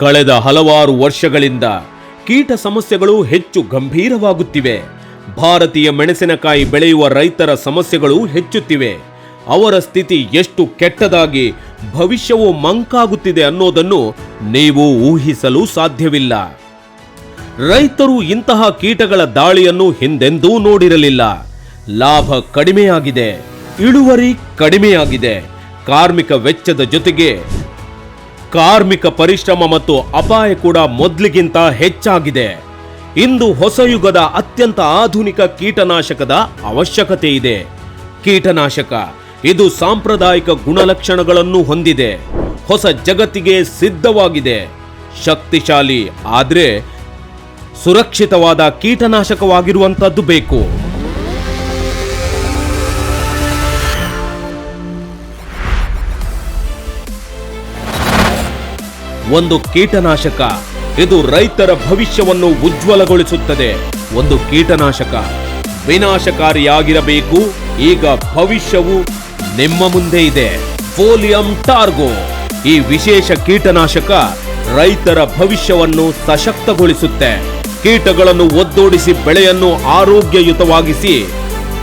ಕಳೆದ ಹಲವಾರು ವರ್ಷಗಳಿಂದ ಕೀಟ ಸಮಸ್ಯೆಗಳು ಹೆಚ್ಚು ಗಂಭೀರವಾಗುತ್ತಿವೆ. ಭಾರತೀಯ ಮೆಣಸಿನಕಾಯಿ ಬೆಳೆಯುವ ರೈತರ ಸಮಸ್ಯೆಗಳು ಹೆಚ್ಚುತ್ತಿವೆ. ಅವರ ಸ್ಥಿತಿ ಎಷ್ಟು ಕೆಟ್ಟದಾಗಿ ಭವಿಷ್ಯವು ಮಂಕಾಗುತ್ತಿದೆ ಅನ್ನೋದನ್ನು ನೀವು ಊಹಿಸಲು ಸಾಧ್ಯವಿಲ್ಲ. ರೈತರು ಇಂತಹ ಕೀಟಗಳ ದಾಳಿಯನ್ನು ಹಿಂದೆಂದೂ ನೋಡಿರಲಿಲ್ಲ. ಲಾಭ ಕಡಿಮೆಯಾಗಿದೆ, ಇಳುವರಿ ಕಡಿಮೆಯಾಗಿದೆ, ಕಾರ್ಮಿಕ ವೆಚ್ಚದ ಜೊತೆಗೆ ಕಾರ್ಮಿಕ ಪರಿಶ್ರಮ ಮತ್ತು ಅಪಾಯ ಕೂಡ ಮೊದಲಿಗಿಂತ ಹೆಚ್ಚಾಗಿದೆ. ಇಂದು ಹೊಸ ಯುಗದ ಅತ್ಯಂತ ಆಧುನಿಕ ಕೀಟನಾಶಕದ ಅವಶ್ಯಕತೆ ಇದೆ. ಕೀಟನಾಶಕ ಇದು ಸಾಂಪ್ರದಾಯಿಕ ಗುಣಲಕ್ಷಣಗಳನ್ನು ಹೊಂದಿದೆ, ಹೊಸ ಜಗತ್ತಿಗೆ ಸಿದ್ಧವಾಗಿದೆ. ಶಕ್ತಿಶಾಲಿ ಆದರೆ ಸುರಕ್ಷಿತವಾದ ಕೀಟನಾಶಕವಾಗಿರುವಂತದ್ದು ಬೇಕು. ಒಂದು ಕೀಟನಾಶಕ ಇದು ರೈತರ ಭವಿಷ್ಯವನ್ನು ಉಜ್ವಲಗೊಳಿಸುತ್ತದೆ. ಒಂದು ಕೀಟನಾಶಕ ವಿನಾಶಕಾರಿಯಾಗಿರಬೇಕು. ಈಗ ಭವಿಷ್ಯವು ನಿಮ್ಮ ಮುಂದೆ ಇದೆ. ಫೋಲಿಯಂ ಟಾರ್ಗೋ ಈ ವಿಶೇಷ ಕೀಟನಾಶಕ ರೈತರ ಭವಿಷ್ಯವನ್ನು ಸಶಕ್ತಗೊಳಿಸುತ್ತೆ. ಕೀಟಗಳನ್ನು ಒದ್ದೋಡಿಸಿ ಬೆಳೆಯನ್ನು ಆರೋಗ್ಯಯುತವಾಗಿಸಿ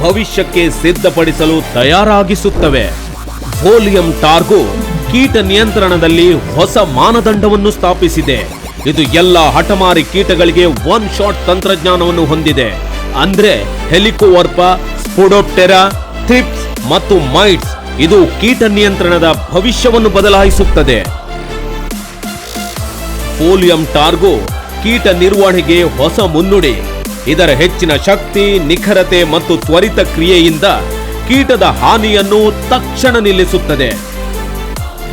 ಭವಿಷ್ಯಕ್ಕೆ ಸಿದ್ಧಪಡಿಸಲು ತಯಾರಾಗಿಸುತ್ತವೆ. ಫೋಲಿಯಂ ಟಾರ್ಗೋ ಕೀಟ ನಿಯಂತ್ರಣದಲ್ಲಿ ಹೊಸ ಮಾನದಂಡವನ್ನು ಸ್ಥಾಪಿಸಿದೆ. ಇದು ಎಲ್ಲ ಹಠಮಾರಿ ಕೀಟಗಳಿಗೆ ಒನ್ ಶಾಟ್ ತಂತ್ರಜ್ಞಾನವನ್ನು ಹೊಂದಿದೆ. ಅಂದ್ರೆ ಹೆಲಿಕೋವರ್ಪ, ಸ್ಪೋಡೋಪ್ಟೆರಾ, ಥ್ರಿಪ್ಸ್ ಮತ್ತು ಮೈಟ್ಸ್ ಇದು ಕೀಟ ನಿಯಂತ್ರಣದ ಭವಿಷ್ಯವನ್ನು ಬದಲಾಯಿಸುತ್ತದೆ. ಫೋಲಿಯಂ ಟಾರ್ಗೋ ಕೀಟ ನಿರ್ವಹಣೆಗೆ ಹೊಸ ಮುನ್ನುಡಿ. ಇದರ ಹೆಚ್ಚಿನ ಶಕ್ತಿ, ನಿಖರತೆ ಮತ್ತು ತ್ವರಿತ ಕ್ರಿಯೆಯಿಂದ ಕೀಟದ ಹಾನಿಯನ್ನು ತಕ್ಷಣ ನಿಲ್ಲಿಸುತ್ತದೆ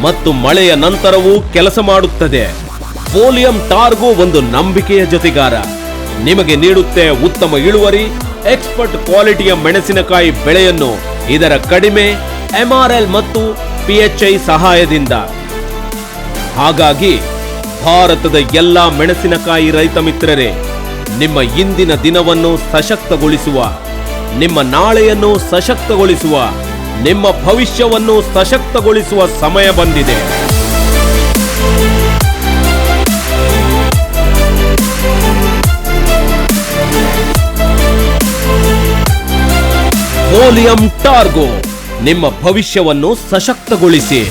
ಮತ್ತು ಮಳೆಯ ನಂತರವೂ ಕೆಲಸ ಮಾಡುತ್ತದೆ. ಫೋಲಿಯಂ ಟಾರ್ಗೋ ಒಂದು ನಂಬಿಕೆಯ ಜೊತೆಗಾರ. ನಿಮಗೆ ನೀಡುತ್ತೆ ಉತ್ತಮ ಇಳುವರಿ, ಎಕ್ಸ್ಪರ್ಟ್ ಕ್ವಾಲಿಟಿಯ ಮೆಣಸಿನಕಾಯಿ ಬೆಳೆಯನ್ನು ಇದರ ಕಡಿಮೆ MRL ಮತ್ತು PHI ಸಹಾಯದಿಂದ. ಹಾಗಾಗಿ ಭಾರತದ ಎಲ್ಲ ಮೆಣಸಿನಕಾಯಿ ರೈತ ಮಿತ್ರರೇ, ನಿಮ್ಮ ಇಂದಿನ ದಿನವನ್ನು ಸಶಕ್ತಗೊಳಿಸುವ, ನಿಮ್ಮ ನಾಳೆಯನ್ನು ಸಶಕ್ತಗೊಳಿಸುವ, ನಿಮ್ಮ ಭವಿಷ್ಯವನ್ನು ಸಶಕ್ತಗೊಳಿಸುವ ಸಮಯ ಬಂದಿದೆ. ಫೋಲಿಯಂ ಟಾರ್ಗೋ ನಿಮ್ಮ ಭವಿಷ್ಯವನ್ನು ಸಶಕ್ತಗೊಳಿಸಿ.